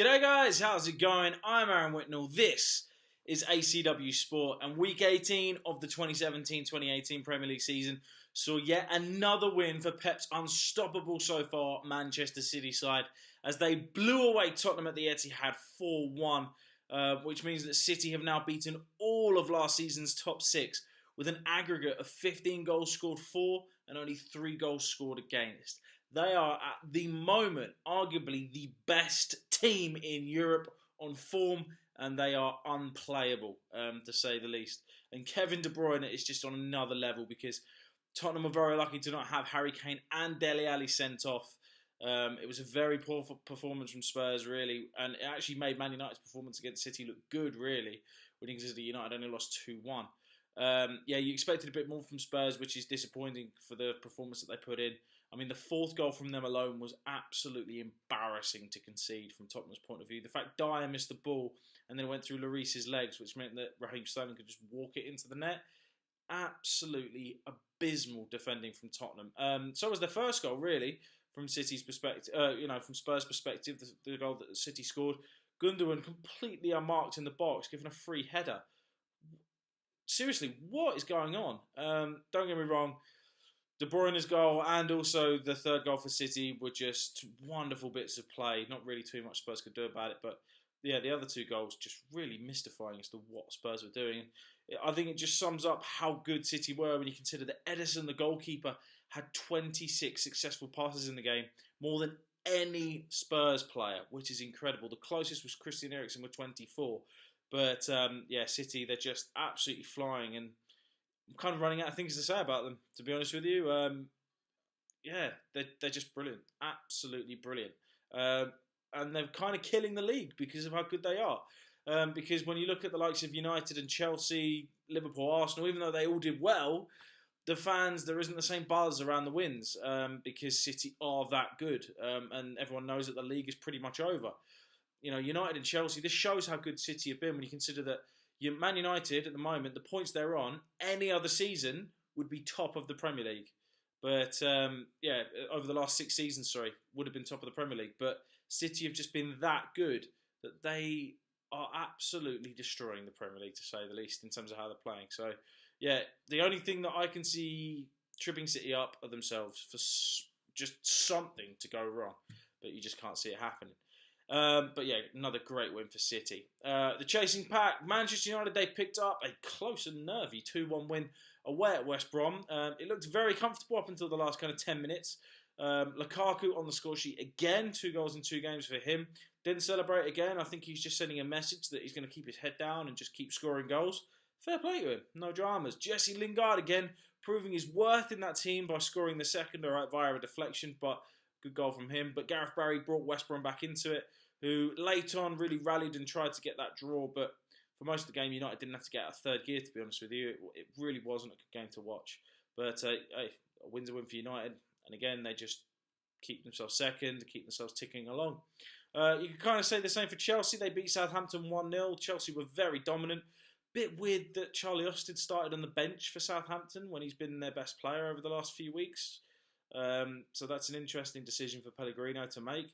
G'day guys, how's it going? I'm Aaron Whitnall. This is ACWSport, and week 18 of the 2017-2018 Premier League season saw yet another win for Pep's unstoppable so far Manchester City side as they blew away Tottenham at the Etihad 4-1, which means that City have now beaten all of last season's top six with an aggregate of 15 goals scored for and only 3 goals scored against. They are, at the moment, arguably the best team in Europe on form, and they are unplayable, to say the least. And Kevin De Bruyne is just on another level because Tottenham are very lucky to not have Harry Kane and Dele Alli sent off. It was a very poor performance from Spurs, really, and it actually made Man United's performance against City look good, really, when you consider United only lost 2-1. Yeah, you expected a bit more from Spurs, which is disappointing for the performance that they put in. I mean, the fourth goal from them alone was absolutely embarrassing to concede from Tottenham's point of view. The fact Dyer missed the ball and then went through Lloris's legs, which meant that Raheem Sterling could just walk it into the net. Absolutely abysmal defending from Tottenham. So was their first goal, really, from City's perspective. From Spurs' perspective, the goal that City scored. Gundogan completely unmarked in the box, given a free header. Seriously, what is going on? Don't get me wrong. De Bruyne's goal and also the third goal for City were just wonderful bits of play. Not really too much Spurs could do about it, but yeah, the other two goals just really mystifying as to what Spurs were doing. I think it just sums up how good City were when you consider that Ederson, the goalkeeper, had 26 successful passes in the game, more than any Spurs player, which is incredible. The closest was Christian Eriksen with 24. But yeah, City, they're just absolutely flying, and I'm kind of running out of things to say about them, to be honest with you. Yeah, they're just brilliant. Absolutely brilliant. And they're kind of killing the league because of how good they are. Because when you look at the likes of United and Chelsea, Liverpool, Arsenal, even though they all did well, the fans, there isn't the same buzz around the wins because City are that good. And everyone knows that the league is pretty much over. You know, United and Chelsea, this shows how good City have been when you consider that Man United, at the moment, the points they're on, any other season would be top of the Premier League. But, yeah, over the last 6 seasons, would have been top of the Premier League. But City have just been that good that they are absolutely destroying the Premier League, to say the least, in terms of how they're playing. So, yeah, the only thing that I can see tripping City up are themselves for just something to go wrong. But you just can't see it happening. But yeah, another great win for City. The chasing pack, Manchester United, they picked up a close and nervy 2-1 win away at West Brom. It looked very comfortable up until the last kind of 10 minutes. Lukaku on the score sheet again, 2 goals in 2 games for him. Didn't celebrate again. I think he's just sending a message that he's going to keep his head down and just keep scoring goals. Fair play to him, no dramas. Jesse Lingard again, proving his worth in that team by scoring the second via a deflection, but good goal from him. But Gareth Barry brought West Brom back into it, who late on really rallied and tried to get that draw, but for most of the game, United didn't have to get out of third gear, to be honest with you. It really wasn't a good game to watch. But hey, a win's a win for United, and again, they just keep themselves second, keep themselves ticking along. You can kind of say the same for Chelsea. They beat Southampton 1-0. Chelsea were very dominant. Bit weird that Charlie Austin started on the bench for Southampton when he's been their best player over the last few weeks. So that's an interesting decision for Pellegrino to make.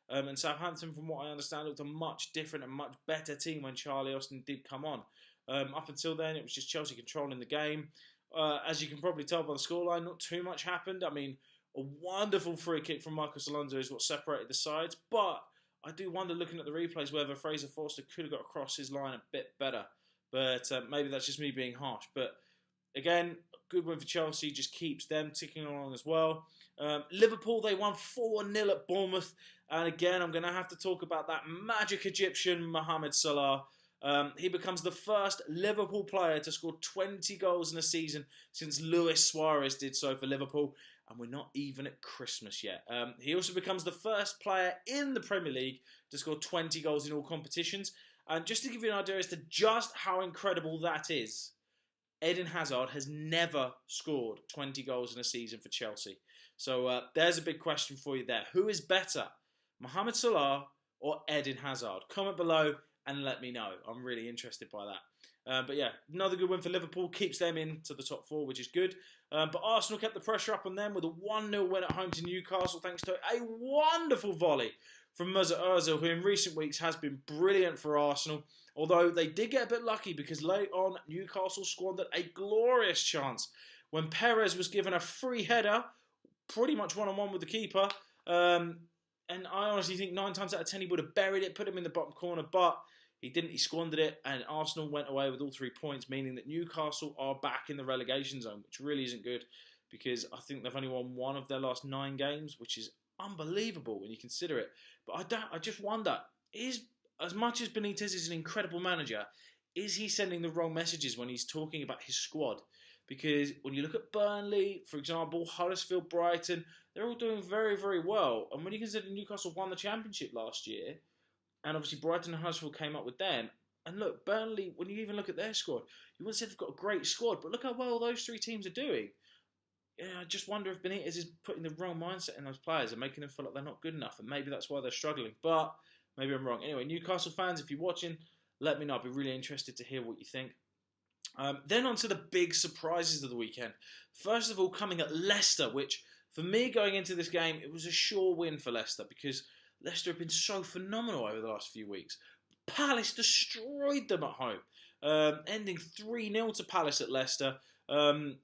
And Southampton, from what I understand, looked a much different and much better team when Charlie Austin did come on. Up until then, it was just Chelsea controlling the game. As you can probably tell by the scoreline, not too much happened. I mean, a wonderful free kick from Marcos Alonso is what separated the sides. But I do wonder, looking at the replays, whether Fraser Forster could have got across his line a bit better. But maybe that's just me being harsh. But again, good win for Chelsea, just keeps them ticking along as well. Liverpool, they won 4-0 at Bournemouth. And again, I'm going to have to talk about that magic Egyptian, Mohamed Salah. He becomes the first Liverpool player to score 20 goals in a season since Luis Suarez did so for Liverpool. And we're not even at Christmas yet. He also becomes the first player in the Premier League to score 20 goals in all competitions. And just to give you an idea as to just how incredible that is, Eden Hazard has never scored 20 goals in a season for Chelsea. So there's a big question for you there. Who is better, Mohamed Salah or Eden Hazard? Comment below and let me know. I'm really interested by that. But yeah, another good win for Liverpool. Keeps them into the top 4, which is good. But Arsenal kept the pressure up on them with a 1-0 win at home to Newcastle thanks to a wonderful volley from Mesut Ozil, who in recent weeks has been brilliant for Arsenal, although they did get a bit lucky because late on, Newcastle squandered a glorious chance when Perez was given a free header, pretty much one-on-one with the keeper, and I honestly think 9 times out of 10 he would have buried it, put him in the bottom corner, but he didn't. He squandered it, and Arsenal went away with all 3 points, meaning that Newcastle are back in the relegation zone, which really isn't good because I think they've only won 1 of their last 9 games, which is unbelievable when you consider it. But I just wonder, as much as Benitez is an incredible manager, is he sending the wrong messages when he's talking about his squad? Because when you look at Burnley, for example, Huddersfield, Brighton, they're all doing very, very well. And when you consider Newcastle won the Championship last year, and obviously Brighton and Huddersfield came up with them, and look, Burnley, when you even look at their squad, you wouldn't say they've got a great squad, but look how well those 3 teams are doing. Yeah, I just wonder if Benitez is putting the wrong mindset in those players and making them feel like they're not good enough, and maybe that's why they're struggling. But maybe I'm wrong. Anyway, Newcastle fans, if you're watching, let me know. I'd be really interested to hear what you think. Then on to the big surprises of the weekend. First of all, coming at Leicester, which for me going into this game, it was a sure win for Leicester because Leicester have been so phenomenal over the last few weeks. Palace destroyed them at home, ending 3-0 to Palace at Leicester. And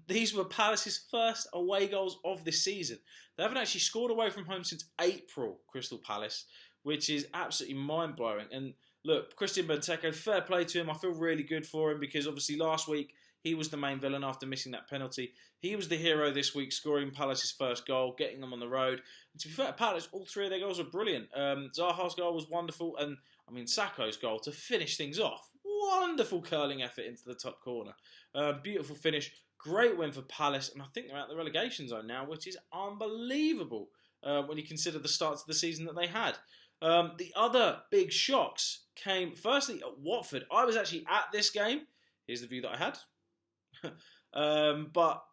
these were Palace's first away goals of this season. They haven't actually scored away from home since April, Crystal Palace, which is absolutely mind-blowing. And look, Christian Benteke, fair play to him. I feel really good for him because obviously last week he was the main villain after missing that penalty. He was the hero this week, scoring Palace's first goal, getting them on the road. And to be fair, Palace, all 3 of their goals were brilliant. Zaha's goal was wonderful, and Sakho's goal to finish things off. Wonderful curling effort into the top corner. Beautiful finish. Great win for Palace, and I think they're out the relegation zone now, which is unbelievable when you consider the starts of the season that they had. The other big shocks came, firstly, at Watford. I was actually at this game. Here's the view that I had. But,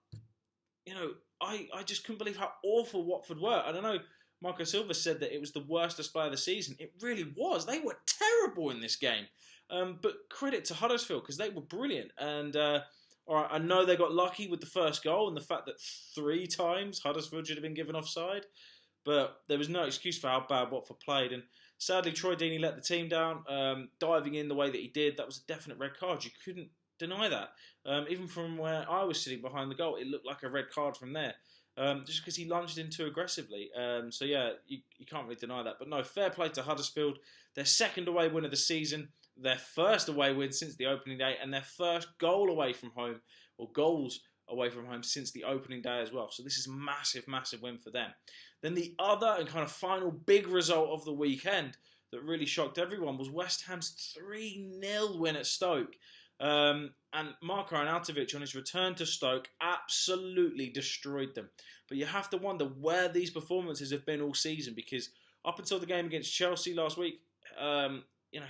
I just couldn't believe how awful Watford were. And I know Marco Silva said that it was the worst display of the season. It really was. They were terrible in this game. But credit to Huddersfield because they were brilliant. And I know they got lucky with the first goal and the fact that 3 times Huddersfield should have been given offside. But there was no excuse for how bad Watford played. And sadly, Troy Deeney let the team down, diving in the way that he did. That was a definite red card. You couldn't deny that. Even from where I was sitting behind the goal, it looked like a red card from there. Just because he lunged in too aggressively. So yeah, you can't really deny that. But no, fair play to Huddersfield. Their second away win of the season. Their first away win since the opening day. And their first goal away from home, or goals away from home since the opening day as well. So this is a massive, massive win for them. Then the other and kind of final big result of the weekend that really shocked everyone was West Ham's 3-0 win at Stoke. And Marko Arnautovic on his return to Stoke absolutely destroyed them. But you have to wonder where these performances have been all season because up until the game against Chelsea last week,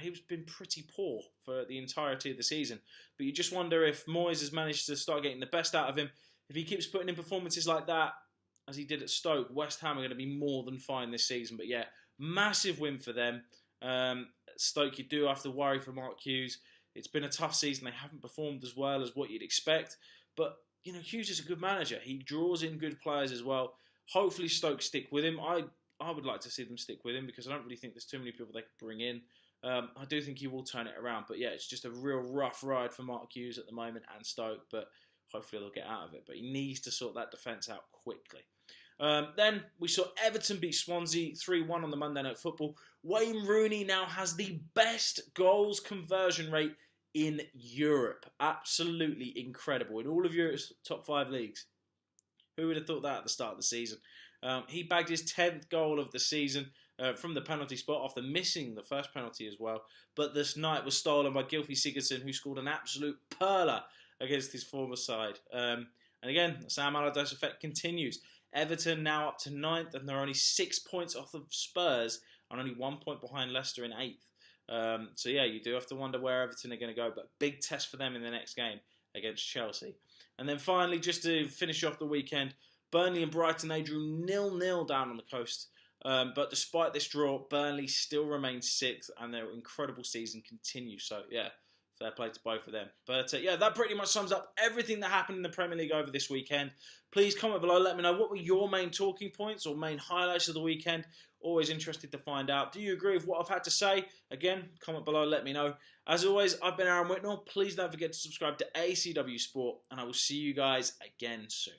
he's been pretty poor for the entirety of the season. But you just wonder if Moyes has managed to start getting the best out of him. If he keeps putting in performances like that, as he did at Stoke, West Ham are going to be more than fine this season. But yeah, massive win for them. Stoke, you do have to worry for Mark Hughes. It's been a tough season. They haven't performed as well as what you'd expect. But, Hughes is a good manager. He draws in good players as well. Hopefully Stoke stick with him. I would like to see them stick with him because I don't really think there's too many people they could bring in. I do think he will turn it around. But yeah, it's just a real rough ride for Mark Hughes at the moment and Stoke. But hopefully they'll get out of it. But he needs to sort that defence out quickly. Then we saw Everton beat Swansea 3-1 on the Monday Night Football. Wayne Rooney now has the best goals conversion rate in Europe. Absolutely incredible. In all of Europe's top 5 leagues. Who would have thought that at the start of the season? He bagged his 10th goal of the season from the penalty spot after missing the first penalty as well. But this night was stolen by Gylfi Sigurdsson, who scored an absolute perler against his former side. And again, the Sam Allardyce effect continues. Everton now up to 9th, and they're only 6 points off of Spurs, and only 1 point behind Leicester in 8th. So yeah, you do have to wonder where Everton are going to go, but big test for them in the next game against Chelsea. And then finally, just to finish off the weekend, Burnley and Brighton, they drew 0-0 down on the coast. But despite this draw, Burnley still remains 6th, and their incredible season continues. So yeah, Fair play to both of them. But yeah, that pretty much sums up everything that happened in the Premier League over this weekend. Please comment below, let me know what were your main talking points or main highlights of the weekend. Always interested to find out. Do you agree with what I've had to say? Again, comment below, let me know. As always, I've been Aaron Whitnall. Please don't forget to subscribe to ACW Sport, and I will see you guys again soon.